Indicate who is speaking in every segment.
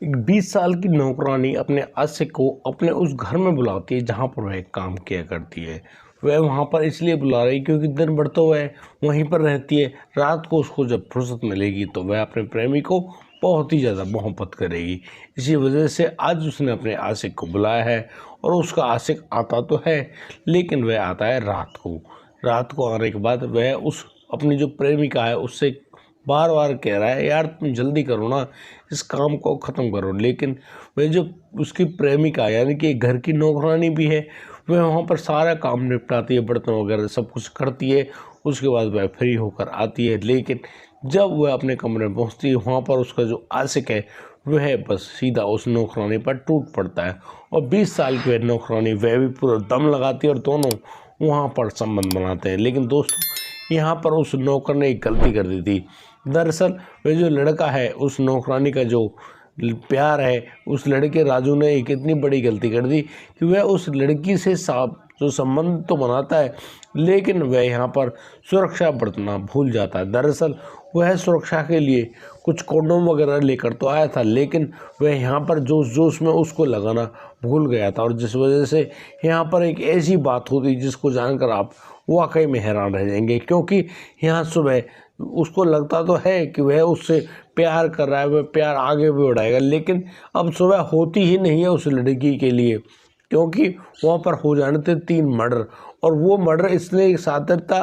Speaker 1: एक 20 साल की नौकरानी अपने आशिक को अपने उस घर में बुलाती है जहाँ पर वह काम किया करती है। वह वहाँ पर इसलिए बुला रही क्योंकि दिन भर तो वह वहीं पर रहती है। रात को उसको जब फुर्सत मिलेगी तो वह अपने प्रेमी को बहुत ही ज़्यादा मोहब्बत करेगी। इसी वजह से आज उसने अपने आशिक को बुलाया है और उसका आशिक आता तो है, लेकिन वह आता है रात को। रात को आने के बाद वह उस अपनी जो प्रेमिका है उससे बार बार कह रहा है, यार तुम जल्दी करो ना, इस काम को ख़त्म करो। लेकिन वह जो उसकी प्रेमिका यानी कि घर की नौकरानी भी है, वह वहाँ पर सारा काम निपटाती है, बर्तन वगैरह सब कुछ करती है। उसके बाद वह फ्री होकर आती है। लेकिन जब वह अपने कमरे में पहुँचती है, वहाँ पर उसका जो आशिक है वह बस सीधा उस नौकरानी पर टूट पड़ता है। और 20 साल की वह नौकरानी वह भी पूरा दम लगाती है और दोनों वहाँ पर संबंध बनाते हैं। लेकिन दोस्तों, यहाँ पर उस नौकर ने एक गलती कर दी थी। दरअसल वह जो लड़का है, उस नौकरानी का जो प्यार है, उस लड़के राजू ने एक इतनी बड़ी गलती कर दी कि वह उस लड़की से साफ जो संबंध तो बनाता है, लेकिन वह यहाँ पर सुरक्षा बरतना भूल जाता है। दरअसल वह सुरक्षा के लिए कुछ कॉन्डोम वगैरह लेकर तो आया था, लेकिन वह यहाँ पर जोश जोश में उसको लगाना भूल गया था। और जिस वजह से यहाँ पर एक ऐसी बात होती जिसको जानकर आप वाकई में हैरान रह जाएंगे। क्योंकि यहाँ सुबह उसको लगता तो है कि वह उससे प्यार कर रहा है, वह प्यार आगे भी बढ़ाएगा, लेकिन अब सुबह होती ही नहीं है उस लड़की के लिए। क्योंकि वहाँ पर हो जाने थे 3 मर्डर, और वो मर्डर इसने सातरता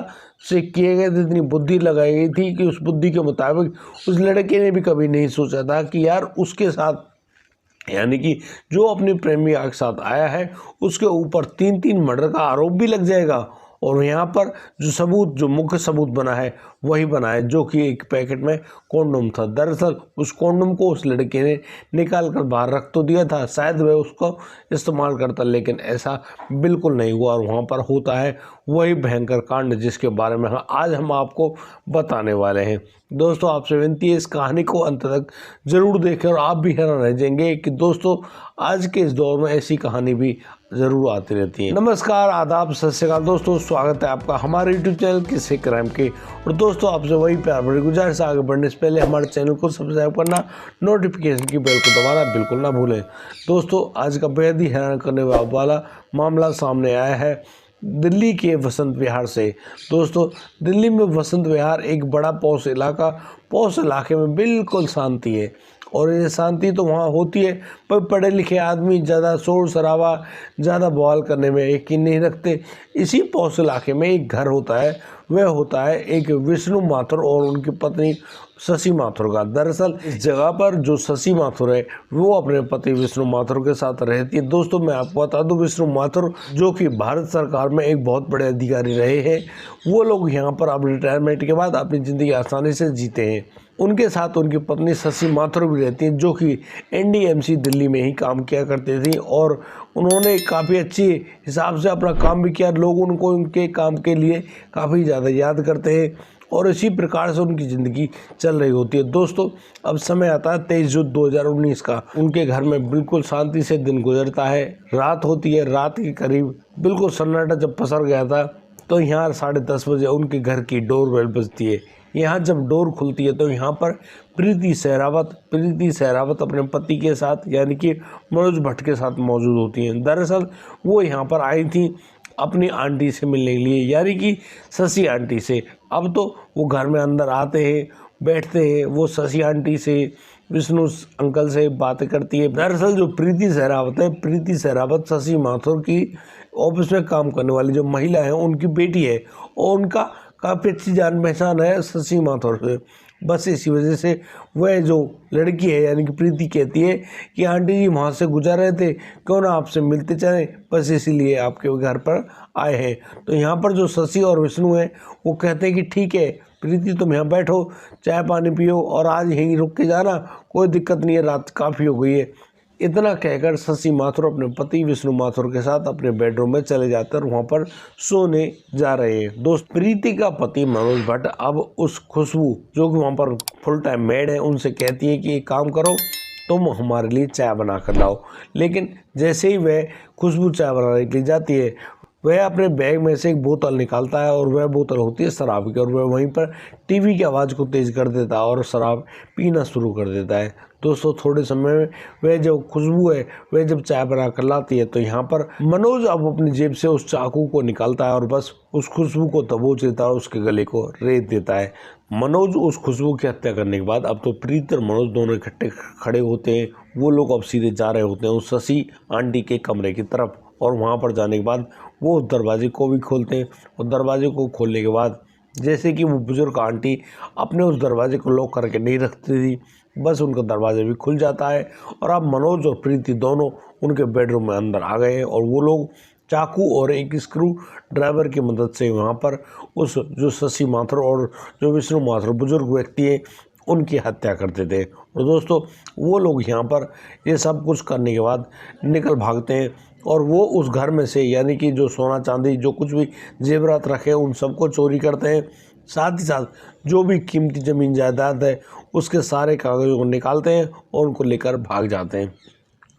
Speaker 1: से किए गए थे, इतनी बुद्धि लगाई गई थी कि उस बुद्धि के मुताबिक उस लड़के ने भी कभी नहीं सोचा था कि यार उसके साथ यानी कि जो अपनी प्रेमिका के साथ आया है उसके ऊपर 3-3 मर्डर का आरोप भी लग जाएगा। और यहाँ पर जो सबूत, जो मुख्य सबूत बना है वही बना है, जो कि एक पैकेट में कॉन्डोम था। दरअसल उस कॉन्डोम को उस लड़के ने निकाल कर बाहर रख तो दिया था, शायद वह उसको इस्तेमाल करता, लेकिन ऐसा बिल्कुल नहीं हुआ। और वहाँ पर होता है वही भयंकर कांड जिसके बारे में आज हम आपको बताने वाले हैं। दोस्तों, आपसे विनती है इस कहानी को अंत तक ज़रूर देखें और आप भी हैरान रह जाएंगे कि दोस्तों आज के इस दौर में ऐसी कहानी भी ज़रूर आती रहती है। नमस्कार, आदाब, सत श्री अकाल दोस्तों, स्वागत है आपका हमारे यूट्यूब चैनल किस्से क्राइम के। और दोस्तों, आपसे वही प्यार भरी गुजारिश, आगे बढ़ने से पहले हमारे चैनल को सब्सक्राइब करना, नोटिफिकेशन की बेल को दबाना बिल्कुल ना भूलें। दोस्तों, आज का बेहद ही हैरान करने वाला मामला सामने आया है दिल्ली के वसंत विहार से। दोस्तों, दिल्ली में वसंत विहार एक बड़ा पॉश इलाका, पॉश इलाके में बिल्कुल शांति है। और ये शांति तो वहाँ होती है, पर पढ़े लिखे आदमी ज़्यादा शोर शराबा, ज़्यादा बवाल करने में यकीन नहीं रखते। इसी पॉश इलाके में एक घर होता है, वह होता है एक विष्णु माथुर और उनकी पत्नी शशि माथुर का। दरअसल इस जगह पर जो शशि माथुर है वो अपने पति विष्णु माथुर के साथ रहती है। दोस्तों, मैं आपको बता दूं, विष्णु माथुर जो कि भारत सरकार में एक बहुत बड़े अधिकारी रहे हैं, वो लोग यहाँ पर अब रिटायरमेंट के बाद अपनी ज़िंदगी आसानी से जीते हैं। उनके साथ उनकी पत्नी शशि माथुर भी रहती हैं, जो कि एनडीएमसी दिल्ली में ही काम किया करती थी। और उन्होंने काफ़ी अच्छी हिसाब से अपना काम भी किया। लोग उनको उनके काम के लिए काफ़ी ज़्यादा याद करते हैं और इसी प्रकार से उनकी ज़िंदगी चल रही होती है। दोस्तों, अब समय आता है 23 जून 2019 का। उनके घर में बिल्कुल शांति से दिन गुजरता है। रात होती है, रात के करीब बिल्कुल सन्नाटा जब पसर गया था तो यहाँ 10:30 बजे उनके घर की डोर बेल बजती है। यहाँ जब डोर खुलती है तो यहाँ पर प्रीति सहरावत अपने पति के साथ यानी कि मनोज भट्ट के साथ मौजूद होती हैं। दरअसल वो यहाँ पर आई थी अपनी आंटी से मिलने के लिए, यानी कि शशि आंटी से। अब तो वो घर में अंदर आते हैं, बैठते हैं, वो शशि आंटी से, विष्णु अंकल से बातें करती है। दरअसल जो प्रीति सहरावत है, प्रीति सहरावत शशि माथुर की ऑफिस में काम करने वाली जो महिला है उनकी बेटी है, और उनका काफ़ी अच्छी जान पहचान है शशि माथुर से। बस इसी वजह से वह जो लड़की है यानी कि प्रीति कहती है कि आंटी जी वहाँ से गुजर रहे थे, क्यों ना आपसे मिलते चलें, बस इसीलिए आपके घर पर आए हैं। तो यहाँ पर जो शशि और विष्णु हैं वो कहते हैं कि ठीक है प्रीति, तुम यहाँ बैठो, चाय पानी पियो और आज यहीं रुक के जाना, कोई दिक्कत नहीं है, रात काफ़ी हो गई है। इतना कहकर शशि माथुर अपने पति विष्णु माथुर के साथ अपने बेडरूम में चले जाकर वहाँ पर सोने जा रहे हैं। दोस्त, प्रीति का पति मनोज भट्ट अब उस खुशबू जो कि वहाँ पर फुल टाइम मेड है उनसे कहती है कि एक काम करो, तुम हमारे लिए चाय बना कर लाओ। लेकिन जैसे ही वह खुशबू चाय बनाने के लिए जाती है, वह अपने बैग में से एक बोतल निकालता है और वह बोतल होती है शराब की, और वह वहीं पर टीवी की आवाज़ को तेज़ कर देता है और शराब पीना शुरू कर देता है। दोस्तों थोड़े समय में वह जो खुशबू है वह जब चाय बना कर लाती है तो यहाँ पर मनोज अब अपनी जेब से उस चाकू को निकालता है और बस उस खुशबू को दबोच देता है और उसके गले को रेत देता है। मनोज उस खुशबू की हत्या करने के बाद अब तो प्रीति और मनोज दोनों इकट्ठे खड़े होते हैं। वो लोग अब सीधे जा रहे होते हैं उस शशि आंटी के कमरे की तरफ, और वहाँ पर जाने के बाद वो उस दरवाजे को भी खोलते हैं, और दरवाजे को खोलने के बाद जैसे कि वो बुजुर्ग आंटी अपने उस दरवाजे को लॉक करके नहीं रखती थी, बस उनका दरवाज़ा भी खुल जाता है और अब मनोज और प्रीति दोनों उनके बेडरूम में अंदर आ गए हैं, और वो लोग चाकू और एक स्क्रू ड्राइवर की मदद से वहाँ पर उस जो शशि माथुर और जो विष्णु माथुर बुजुर्ग व्यक्ति है उनकी हत्या करते थे। और दोस्तों वो लोग यहाँ पर ये सब कुछ करने के बाद निकल भागते हैं, और वो उस घर में से यानी कि जो सोना चांदी जो कुछ भी जेवरात रखे उन सबको चोरी करते हैं। साथ ही साथ जो भी कीमती ज़मीन जायदाद है उसके सारे कागज़ों को निकालते हैं और उनको लेकर भाग जाते हैं।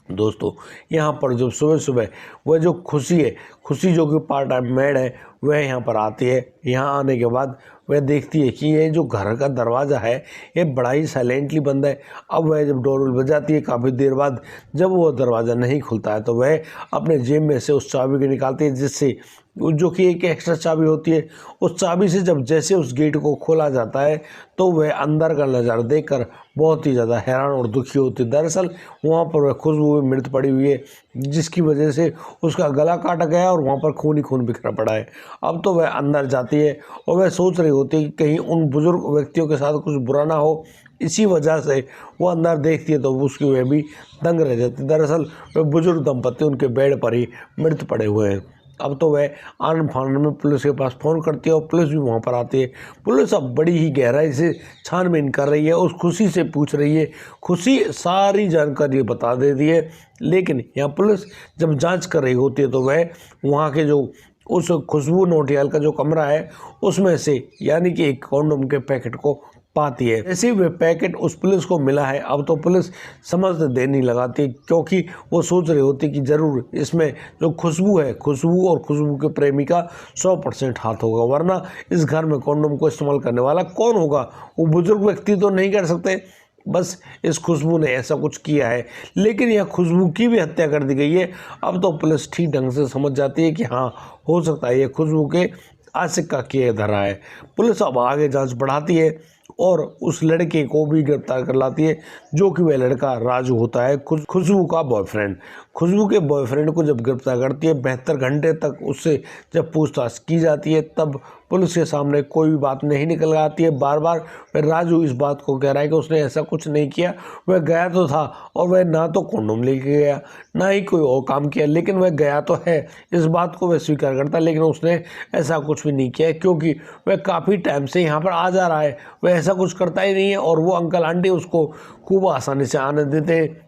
Speaker 1: दोस्तों यहाँ पर जब सुबह सुबह वह जो खुशी है, खुशी जो कि पार्ट टाइम मेड है, वह यहाँ पर आती है। यहाँ आने के बाद वह देखती है कि ये जो घर का दरवाज़ा है ये बड़ा ही साइलेंटली बंद है। अब वह जब डोर बजाती है काफ़ी देर बाद, जब वो दरवाज़ा नहीं खुलता है तो वह अपने जेब में से उस चाबी को निकालती है, जिससे जो कि एक एक्स्ट्रा चाबी होती है, उस चाबी से जब जैसे उस गेट को खोला जाता है तो वह अंदर का नज़ारा देखकर बहुत ही ज़्यादा हैरान और दुखी होती है। दरअसल वहाँ पर वह खुशबू में मृत पड़ी हुई है, जिसकी वजह से उसका गला काटा गया और वहाँ पर खून ही खून बिखरा पड़ा है। अब तो वह अंदर जाती है और वह सोच रही होती है कि कहीं उन बुजुर्ग व्यक्तियों के साथ कुछ बुरा ना हो, इसी वजह से वो अंदर देखती है तो उसकी वह भी दंग रह जाती है। दरअसल वह बुजुर्ग दंपत्ति उनके बेड पर ही मृत पड़े हुए हैं। अब तो वह आनन फानन में पुलिस के पास फ़ोन करती है और पुलिस भी वहाँ पर आती है। पुलिस अब बड़ी ही गहराई से छानबीन कर रही है, उस खुशी से पूछ रही है। खुशी सारी जानकारी बता देती है, लेकिन यहाँ पुलिस जब जांच कर रही होती है तो वह वहाँ के जो उस खुशबू नोटियाल का जो कमरा है उसमें से यानी कि एक कॉन्डोम के पैकेट को पाती है। जैसे वह पैकेट उस पुलिस को मिला है, अब तो पुलिस समझ देर नहीं लगाती, क्योंकि वो सोच रही होती कि ज़रूर इसमें जो खुशबू है, खुशबू और खुशबू के प्रेमी का 100% हाथ होगा, वरना इस घर में कॉन्डोम को इस्तेमाल करने वाला कौन होगा? वो बुजुर्ग व्यक्ति तो नहीं कर सकते, बस इस खुशबू ने ऐसा कुछ किया है। लेकिन यह खुशबू की भी हत्या कर दी गई है। अब तो पुलिस ठीक ढंग से समझ जाती है कि हाँ, हो सकता है ये खुशबू के आशिक का किया धरा है। पुलिस अब आगे जांच बढ़ाती है और उस लड़के को भी गिरफ्तार कर लाती है, जो कि वह लड़का राजू होता है, खुशबू का बॉयफ्रेंड। खुशबू के बॉयफ्रेंड को जब गिरफ्तार करती है, 72 घंटे तक उससे जब पूछताछ की जाती है, तब पुलिस के सामने कोई भी बात नहीं निकल आती है। बार बार वह राजू इस बात को कह रहा है कि उसने ऐसा कुछ नहीं किया, वह गया तो था और वह ना तो कॉन्डोम लेके गया ना ही कोई और काम किया, लेकिन वह गया तो है, इस बात को वह स्वीकार करता है, लेकिन उसने ऐसा कुछ भी नहीं किया, क्योंकि वह काफ़ी टाइम से यहाँ पर आ जा रहा है, वह ऐसा कुछ करता ही नहीं है और वो अंकल आंटी उसको खूब आसानी से आने देते हैं।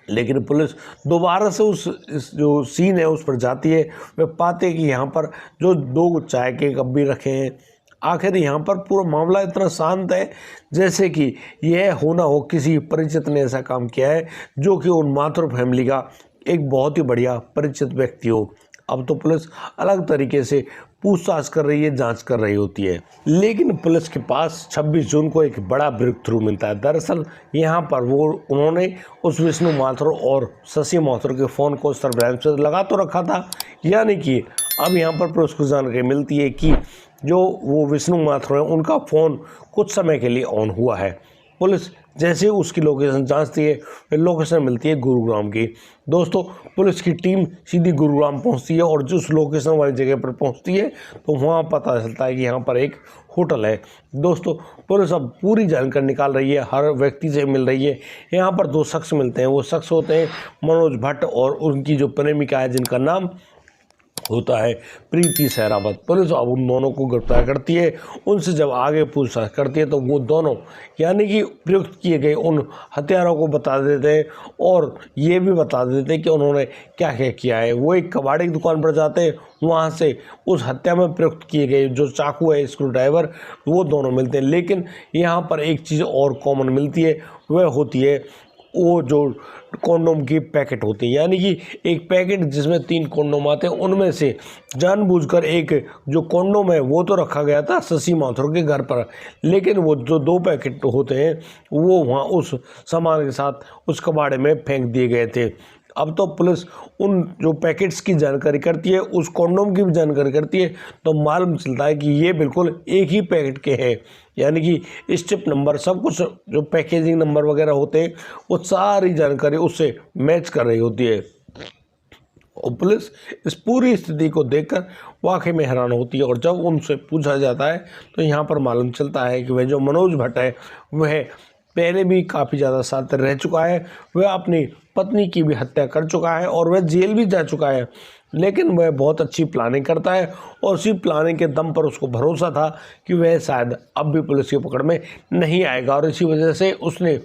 Speaker 1: लेकिन पुलिस दोबारा से इस जो सीन है उस पर जाती है। वे पाते हैं कि यहाँ पर जो 2 चाय के कप भी रखे हैं। आखिर यहाँ पर पूरा मामला इतना शांत है जैसे कि यह होना हो किसी परिचित ने ऐसा काम किया है, जो कि उन माथुर फैमिली का एक बहुत ही बढ़िया परिचित व्यक्ति हो। अब तो पुलिस अलग तरीके से पूछताछ कर रही है, जांच कर रही होती है, लेकिन पुलिस के पास 26 जून को एक बड़ा ब्रेक थ्रू मिलता है। दरअसल यहाँ पर उन्होंने उस विष्णु माथुर और शशि माथुर के फ़ोन को सर्वेलेंस पर लगा तो रखा था, यानी कि अब यहाँ पर पुलिस को जानकारी मिलती है कि जो वो विष्णु माथुर है उनका फ़ोन कुछ समय के लिए ऑन हुआ है। पुलिस जैसे उसकी लोकेशन जांचती है, फिर लोकेशन मिलती है गुरुग्राम की। दोस्तों पुलिस की टीम सीधी गुरुग्राम पहुंचती है और जिस लोकेशन वाली जगह पर पहुंचती है तो वहां पता चलता है कि यहाँ पर एक होटल है। दोस्तों पुलिस अब पूरी जानकारी निकाल रही है, हर व्यक्ति से मिल रही है। यहाँ पर 2 शख्स मिलते हैं, वो शख्स होते हैं मनोज भट्ट और उनकी जो प्रेमिका है जिनका नाम होता है प्रीति सहरावत। पुलिस अब उन दोनों को गिरफ्तार करती है। उनसे जब आगे पूछताछ करती है तो वो दोनों यानी कि प्रयुक्त किए गए उन हथियारों को बता देते हैं और ये भी बता देते हैं कि उन्होंने क्या क्या किया है। वो एक कबाड़ी की दुकान पर जाते हैं, वहाँ से उस हत्या में प्रयुक्त किए गए जो चाकू है, स्क्रू ड्राइवर, वो दोनों मिलते हैं। लेकिन यहाँ पर एक चीज़ और कॉमन मिलती है, वह होती है वो जो कॉन्डोम की पैकेट होती है, यानी कि एक पैकेट जिसमें 3 कॉन्डोम आते हैं, उनमें से जानबूझकर एक जो कॉन्डोम है वो तो रखा गया था शशि माथुर के घर पर, लेकिन वो जो 2 पैकेट होते हैं वो वहाँ उस सामान के साथ उस कबाड़े में फेंक दिए गए थे। अब तो पुलिस उन जो पैकेट्स की जानकारी करती है, उस कॉन्डोम की भी जानकारी करती है, तो मालूम चलता है कि ये बिल्कुल एक ही पैकेट के हैं, यानी कि स्टेप नंबर सब कुछ जो पैकेजिंग नंबर वगैरह होते हैं वो सारी जानकारी उससे मैच कर रही होती है। और पुलिस इस पूरी स्थिति को देखकर वाकई में हैरान होती है, और जब उनसे पूछा जाता है तो यहाँ पर मालूम चलता है कि वह जो मनोज भट्ट है वह पहले भी काफ़ी ज़्यादा शातिर रह चुका है, वह अपनी पत्नी की भी हत्या कर चुका है और वह जेल भी जा चुका है, लेकिन वह बहुत अच्छी प्लानिंग करता है और उसी प्लानिंग के दम पर उसको भरोसा था कि वह शायद अब भी पुलिस की पकड़ में नहीं आएगा, और इसी वजह से उसने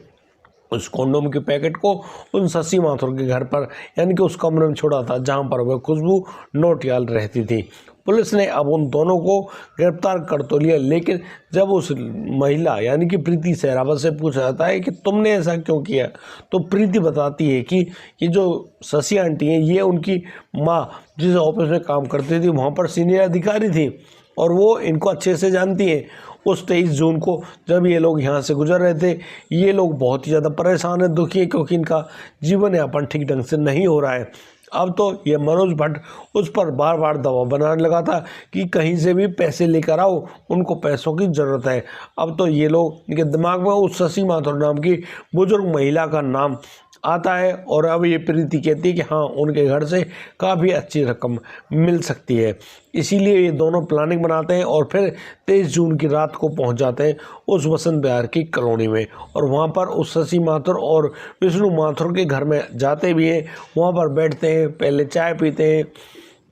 Speaker 1: उस कॉन्डोम के पैकेट को उन शशि माथुर के घर पर यानी कि उस कमरे में छोड़ा था जहां पर वह खुशबू नौटियाल रहती थी। पुलिस ने अब उन दोनों को गिरफ्तार कर तो लिया, लेकिन जब उस महिला यानी कि प्रीति सहरावत से पूछा जाता है कि तुमने ऐसा क्यों किया, तो प्रीति बताती है कि ये जो शशि आंटी हैं ये उनकी माँ जिस ऑफिस में काम करती थी वहाँ पर सीनियर अधिकारी थी और वो इनको अच्छे से जानती हैं। उस 23 जून को जब ये लोग यहाँ से गुजर रहे थे, ये लोग बहुत ही ज़्यादा परेशान हैं, दुखी हैं, क्योंकि इनका जीवन यापन ठीक ढंग से नहीं हो रहा है। अब तो ये मनोज भट्ट उस पर बार बार दबाव बनाने लगा था कि कहीं से भी पैसे लेकर आओ, उनको पैसों की ज़रूरत है। अब तो ये लोग इनके दिमाग में उस शशि माथुर नाम की बुजुर्ग महिला का नाम आता है, और अब ये प्रीति कहती है कि हाँ उनके घर से काफ़ी अच्छी रकम मिल सकती है। इसीलिए ये दोनों प्लानिंग बनाते हैं और फिर 23 जून की रात को पहुंच जाते हैं उस वसंत विहार की कॉलोनी में, और वहां पर उस शशि माथुर और विष्णु माथुर के घर में जाते भी हैं। वहां पर बैठते हैं, पहले चाय पीते हैं,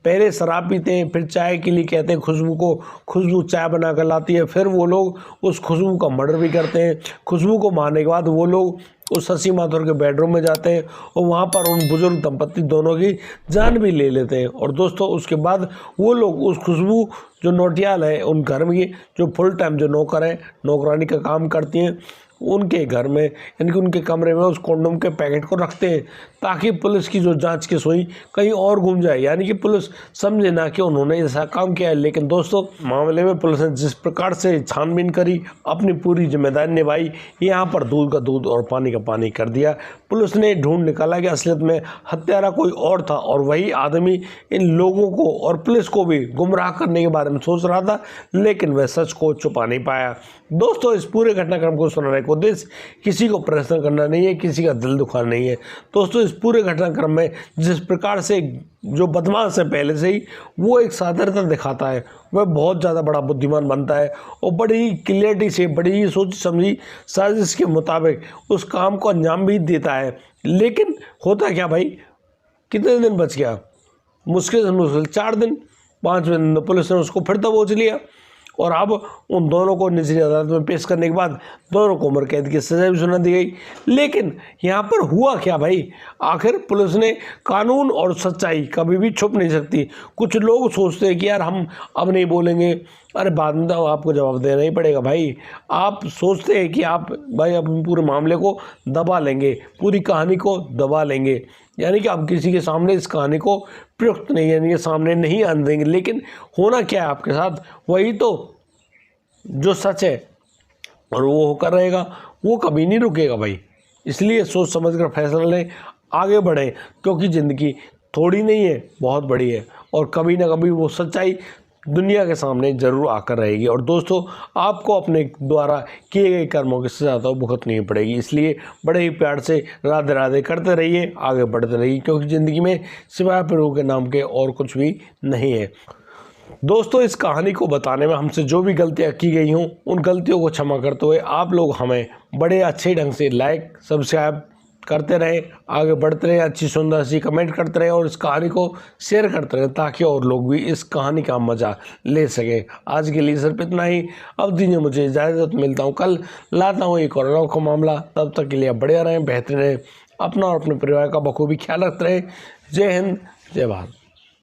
Speaker 1: पहले शराब पीते हैं, फिर चाय के लिए कहते हैं खुशबू को, खुशबू चाय बना कर लाती है, फिर वो लोग उस खुशबू का मर्डर भी करते हैं। खुशबू को मारने के बाद वो लोग उस शशि माथुर के बेडरूम में जाते हैं और वहाँ पर उन बुजुर्ग दंपत्ति दोनों की जान भी ले लेते हैं। और दोस्तों उसके बाद वो लोग उस खुशबू जो नौटियाल है उन घर में जो फुल टाइम जो नौकर है, नौकरानी का काम करती हैं, उनके घर में यानी कि उनके कमरे में उस कॉन्डोम के पैकेट को रखते हैं, ताकि पुलिस की जो जांच की सुई कहीं और घूम जाए, यानी कि पुलिस समझे ना कि उन्होंने ऐसा काम किया है। लेकिन दोस्तों मामले में पुलिस ने जिस प्रकार से छानबीन करी, अपनी पूरी जिम्मेदारी निभाई, यहाँ पर दूध का दूध और पानी का पानी कर दिया। पुलिस ने ढूंढ निकाला कि असलियत में हत्यारा कोई और था और वही आदमी इन लोगों को और पुलिस को भी गुमराह करने के बारे में सोच रहा था, लेकिन वह सच को छुपा नहीं पाया। दोस्तों इस पूरे घटनाक्रम को सुनाने का उद्देश्य किसी को प्रश्न करना नहीं है, किसी का दिल दुखाना नहीं है। दोस्तों इस पूरे घटनाक्रम में जिस प्रकार से जो बदमाश है पहले से ही वो एक साधारणता दिखाता है, वह बहुत ज़्यादा बड़ा बुद्धिमान बनता है और बड़ी ही क्लियरिटी से, बड़ी ही सोच समझी साजिश के मुताबिक उस काम को अंजाम भी देता है। लेकिन होता क्या भाई, कितने दिन बच गया, मुश्किल से मुश्किल 4 दिन, 5वें दिन पुलिस ने उसको फिर दबोच लिया, और अब उन दोनों को निचली अदालत में पेश करने के बाद दोनों को उम्र कैद की सजा भी सुना दी गई। लेकिन यहाँ पर हुआ क्या भाई, आखिर पुलिस ने, कानून और सच्चाई कभी भी छुप नहीं सकती। कुछ लोग सोचते हैं कि यार हम अब नहीं बोलेंगे, अरे बाद में तो आपको जवाब देना ही पड़ेगा भाई। आप सोचते हैं कि आप भाई अब पूरे मामले को दबा लेंगे, पूरी कहानी को दबा लेंगे, यानी कि आप किसी के सामने इस कहानी को प्रयुक्त नहीं, यानी कि सामने नहीं आने देंगे। लेकिन होना क्या है आपके साथ, वही तो जो सच है और वो होकर रहेगा, वो कभी नहीं रुकेगा भाई। इसलिए सोच समझ कर फैसला लें, आगे बढ़ें, क्योंकि ज़िंदगी थोड़ी नहीं है, बहुत बड़ी है, और कभी ना कभी वो सच्चाई दुनिया के सामने जरूर आकर रहेगी। और दोस्तों आपको अपने द्वारा किए गए कर्मों की सजा तो भुगतनी पड़ेगी। इसलिए बड़े ही प्यार से राधे राधे करते रहिए, आगे बढ़ते रहिए, क्योंकि ज़िंदगी में सिवाय प्रभु के नाम के और कुछ भी नहीं है। दोस्तों इस कहानी को बताने में हमसे जो भी गलतियाँ की गई हों, उन गलतियों को क्षमा करते हुए आप लोग हमें बड़े अच्छे ढंग से लाइक सब्सक्राइब करते रहें, आगे बढ़ते रहें, अच्छी सुंदर सी कमेंट करते रहें और इस कहानी को शेयर करते रहें, ताकि और लोग भी इस कहानी का मज़ा ले सकें। आज के लिए सिर्फ इतना ही, अब दीजिए मुझे इजाज़त, मिलता हूँ कल, लाता हूँ एक और अनोखा मामला। तब तक के लिए आप बढ़िया रहें, बेहतर रहें, अपना और अपने परिवार का बखूबी ख्याल रखते रहें। जय हिंद, जय भारत।